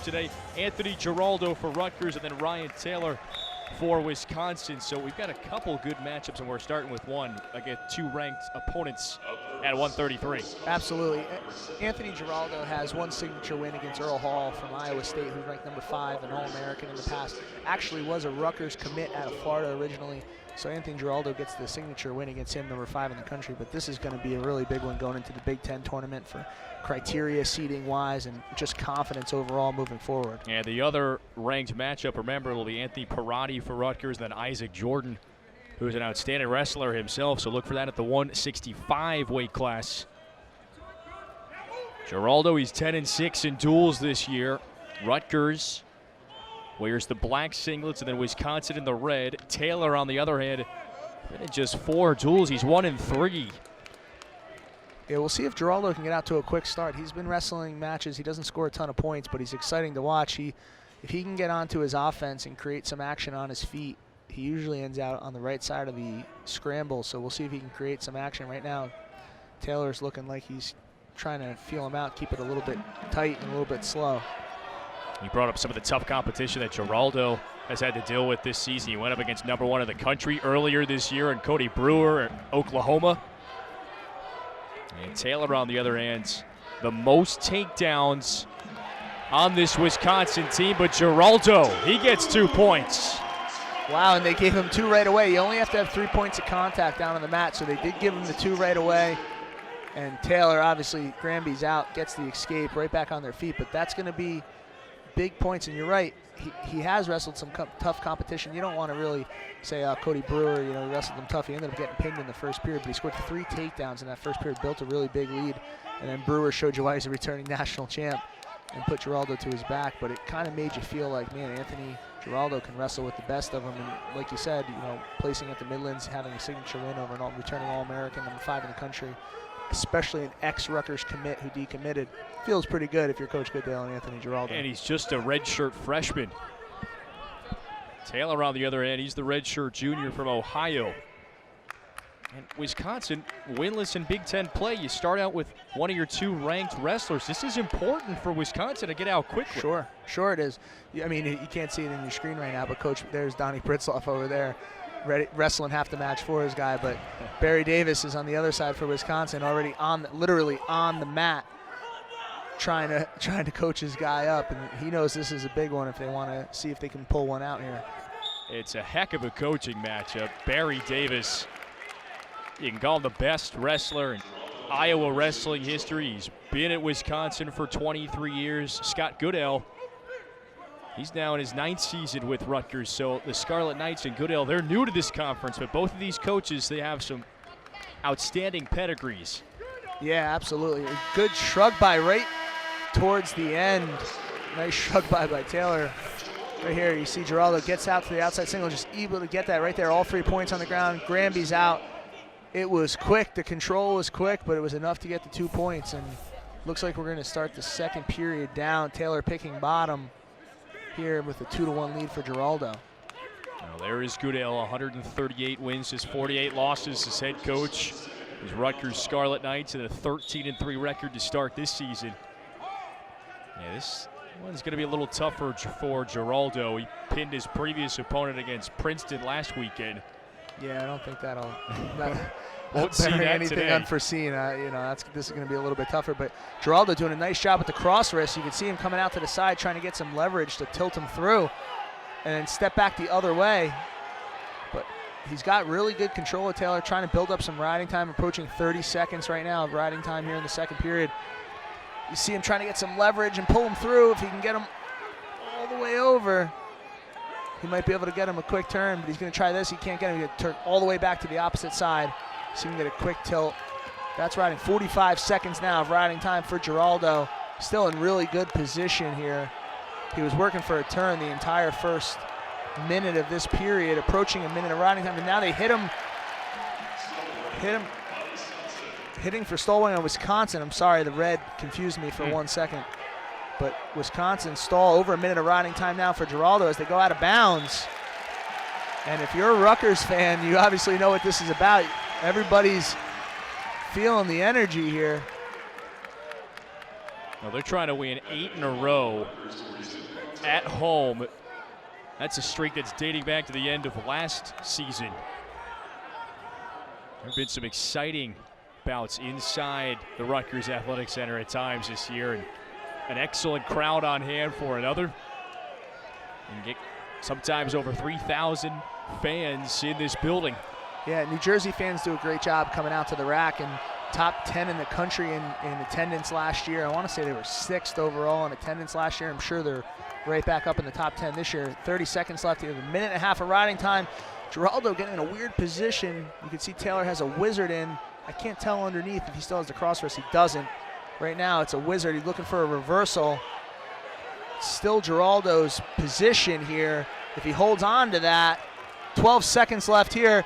Today, Anthony Giraldo for Rutgers and then Ryan Taylor for Wisconsin. So we've got a couple good matchups, and we're starting with one against two ranked opponents at 133. Absolutely. Anthony Giraldo has one signature win against Earl Hall from Iowa State, who's ranked number 5 and All-American in the past. Actually was a Rutgers commit out of Florida originally. So Anthony Giraldo gets the signature win against him, number 5 in the country. But this is going to be a really big one going into the Big Ten tournament for criteria seeding-wise and just confidence overall moving forward. And the other ranked matchup, remember, will be Anthony Perotti for Rutgers, then Isaac Jordan, who's an outstanding wrestler himself. So look for that at the 165 weight class. Giraldo, he's 10-6 in duels this year. Rutgers wears the black singlets, and then Wisconsin in the red. Taylor, on the other hand, in just 4 duels, he's 1-3. Yeah, we'll see if Giraldo can get out to a quick start. He's been wrestling matches. He doesn't score a ton of points, but he's exciting to watch. If he can get onto his offense and create some action on his feet, he usually ends out on the right side of the scramble. So we'll see if he can create some action. Right now, Taylor's looking like he's trying to feel him out, keep it a little bit tight and a little bit slow. He brought up some of the tough competition that Giraldo has had to deal with this season. He went up against number 1 in the country earlier this year in Cody Brewer at Oklahoma. And Taylor, on the other hand, the most takedowns on this Wisconsin team, but Giraldo, he gets 2 points. Wow, and they gave him 2 right away. You only have to have 3 points of contact down on the mat, so they did give him the 2 right away. And Taylor, obviously, Granby's out, gets the escape, right back on their feet, but that's going to be big points. And you're right, he has wrestled some tough competition. You don't want to really say Cody Brewer, he wrestled him tough. He ended up getting pinned in the first period, but he scored 3 takedowns in that first period, built a really big lead. And then Brewer showed you why he's a returning national champ and put Giraldo to his back. But it kind of made you feel like, man, Anthony Giraldo can wrestle with the best of them. And like you said, placing at the Midlands, having a signature win over an returning All-American, number 5 in the country, especially an ex-Rutgers commit who decommitted, feels pretty good if you're Coach Goodale and Anthony Giraldo. And he's just a redshirt freshman. Taylor, on the other hand, he's the redshirt junior from Ohio. And Wisconsin, winless in Big Ten play. You start out with one of your 2 ranked wrestlers. This is important for Wisconsin to get out quickly. Sure it is. I mean, you can't see it in your screen right now, but Coach, there's Donnie Pritzloff over there, wrestling half the match for his guy. But Barry Davis is on the other side for Wisconsin, already literally on the mat, trying to coach his guy up, and he knows this is a big one if they want to see if they can pull one out here. It's a heck of a coaching matchup. Barry Davis, you can call him the best wrestler in Iowa wrestling history. He's been at Wisconsin for 23 years. Scott Goodale, he's now in his 9th season with Rutgers. So the Scarlet Knights and Goodale, they're new to this conference, but both of these coaches, they have some outstanding pedigrees. Yeah, absolutely. A good shrug by right towards the end. Nice shrug by Taylor. Right here, you see Giraldo gets out to the outside single, just able to get that right there. All 3 points on the ground. Granby's out. It was quick. The control was quick, but it was enough to get the 2 points. And looks like we're going to start the second period down. Taylor picking bottom here with a 2-1 lead for Giraldo. Now there is Goodale, 138 wins, his 48 losses as head coach. His Rutgers Scarlet Knights and a 13-3 record to start this season. Yeah, this one's going to be a little tougher for Giraldo. He pinned his previous opponent against Princeton last weekend. Yeah, I don't think that'll won't see that anything today. Unforeseen. This is going to be a little bit tougher. But Giraldo doing a nice job with the cross wrist. You can see him coming out to the side, trying to get some leverage to tilt him through, and then step back the other way. But he's got really good control of Taylor, trying to build up some riding time, approaching 30 seconds right now of riding time here in the second period. You see him trying to get some leverage and pull him through. If he can get him all the way over, he might be able to get him a quick turn, but he's going to try this. He can't get him. He's going to turn all the way back to the opposite side so he can get a quick tilt. That's riding 45 seconds now of riding time for Giraldo. Still in really good position here. He was working for a turn the entire first minute of this period, approaching a minute of riding time, and now they hitting for stalling on Wisconsin. I'm sorry, the red confused me for 1 second. But Wisconsin stall over a minute of riding time now for Giraldo as they go out of bounds. And if you're a Rutgers fan, you obviously know what this is about. Everybody's feeling the energy here. Well, they're trying to win 8 in a row home. That's a streak that's dating back to the end of last season. There have been some exciting bouts inside the Rutgers Athletic Center at times this year, and an excellent crowd on hand for another. And get sometimes over 3,000 fans in this building. Yeah, New Jersey fans do a great job coming out to the rack, and top 10 in the country in attendance last year. I want to say they were 6th overall in attendance last year. I'm sure they're right back up in the top 10 this year. 30 seconds left here, a minute and a half of riding time. Giraldo getting in a weird position. You can see Taylor has a wizard in. I can't tell underneath if he still has the cross wrist. He doesn't. Right now it's a wizard. He's looking for a reversal. Still Giraldo's position here. If he holds on to that, 12 seconds left here.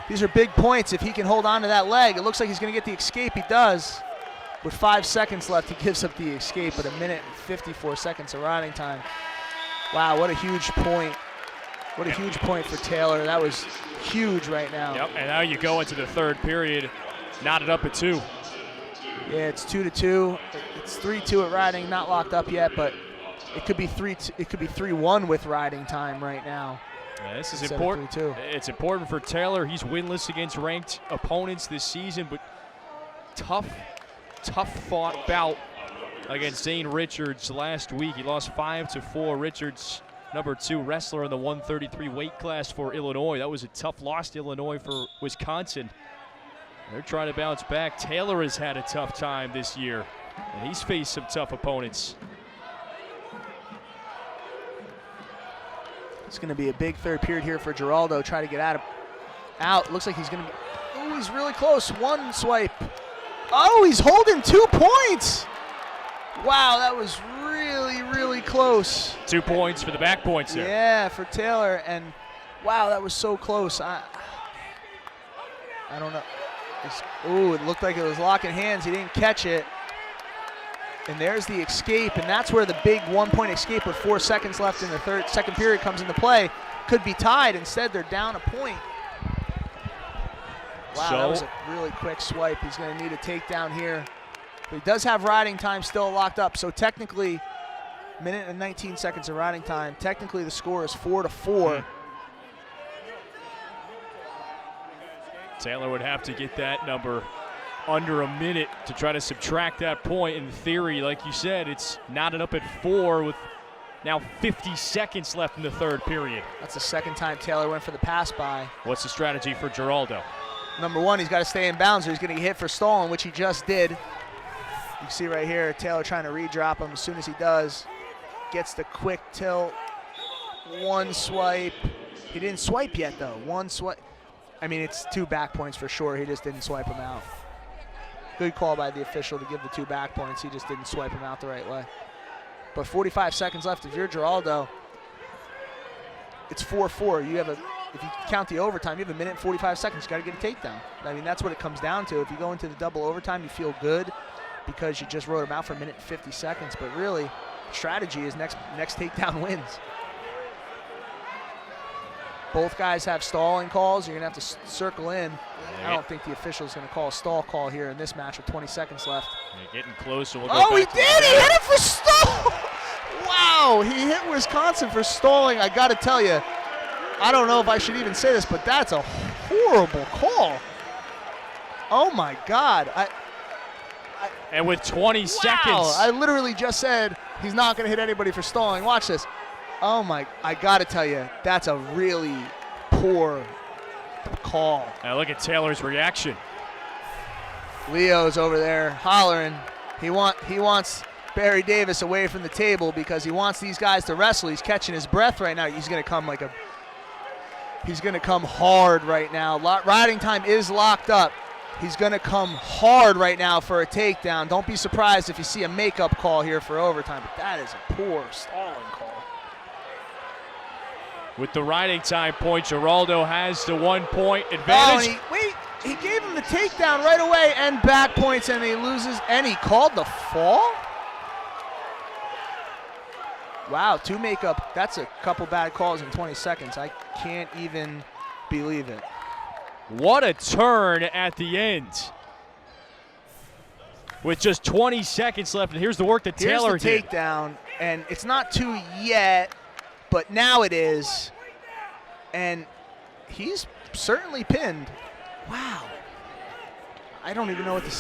These are big points if he can hold on to that leg. It looks like he's going to get the escape. He does. With 5 seconds left, he gives up the escape, but a minute and 54 seconds of riding time. Wow, what a huge point. What a huge point for Taylor. That was huge right now. Yep, and now you go into the third period, knotted up at 2. Yeah, it's 2-2. It's 3-2 at riding, not locked up yet, but it could be 3-2. It could be 3-1 with riding time right now. Yeah, this is important. It's important for Taylor. He's winless against ranked opponents this season, but tough fought bout against Zane Richards last week. He lost 5-4. Richards, number 2 wrestler in the 133 weight class for Illinois. That was a tough loss to Illinois for Wisconsin. They're trying to bounce back. Taylor has had a tough time this year, and he's faced some tough opponents. It's going to be a big third period here for Giraldo. Try to get out. Looks like he's going to be. Oh, he's really close. One swipe. Oh, he's holding 2 points. Wow, that was really, really close. 2 points for the back points there. Yeah, for Taylor. And wow, that was so close. I don't know. Oh, it looked like it was locking hands. He didn't catch it. And there's the escape, and that's where the big 1-point escape with 4 seconds left in the second period comes into play. Could be tied. Instead, they're down a point. Wow, that was a really quick swipe. He's going to need a takedown here. But he does have riding time still locked up. So technically, minute and 19 seconds of riding time. Technically, the score is 4-4. Taylor would have to get that number under a minute to try to subtract that point. In theory, like you said, it's knotted up at 4 with now 50 seconds left in the third period. That's the second time Taylor went for the pass by. What's the strategy for Giraldo? Number 1, he's got to stay in bounds or he's going to get hit for stalling, which he just did. You can see right here, Taylor trying to re-drop him. As soon as he does, gets the quick tilt. 1 swipe. He didn't swipe yet, though. 1 swipe. I mean, it's 2 back points for sure. He just didn't swipe him out. Good call by the official to give the 2 back points. He just didn't swipe him out the right way. But 45 seconds left. If you're Giraldo, it's 4-4. You have if you count the overtime, you have a minute and 45 seconds. You got to get a takedown. I mean, that's what it comes down to. If you go into the double overtime, you feel good because you just wrote him out for a minute and 50 seconds. But really, strategy is next takedown wins. Both guys have stalling calls. You're going to have to circle in. I don't think the official is going to call a stall call here in this match with 20 seconds left. They're getting closer. We'll he did! He hit it for stall! Wow, he hit Wisconsin for stalling. I got to tell you, I don't know if I should even say this, but that's a horrible call. Oh, my God. And with 20 seconds. I literally just said he's not going to hit anybody for stalling. Watch this. Oh, my. I got to tell you, that's a really poor call. Now look at Taylor's reaction. Leo's over there hollering. He wants Barry Davis away from the table because he wants these guys to wrestle. He's catching his breath right now. He's going to come hard right now. Riding time is locked up. He's going to come hard right now for a takedown. Don't be surprised if you see a makeup call here for overtime, but that is a poor stalling call. With the riding time point, Giraldo has the 1-point advantage. He gave him the takedown right away and back points, and he loses, and he called the fall? Wow, 2 makeup. That's a couple bad calls in 20 seconds. I can't even believe it. What a turn at the end. With just 20 seconds left, and here's the work that Taylor did. Here's the takedown, and it's not 2 yet. but now it is. And he's certainly pinned. Wow. I don't even know what to say.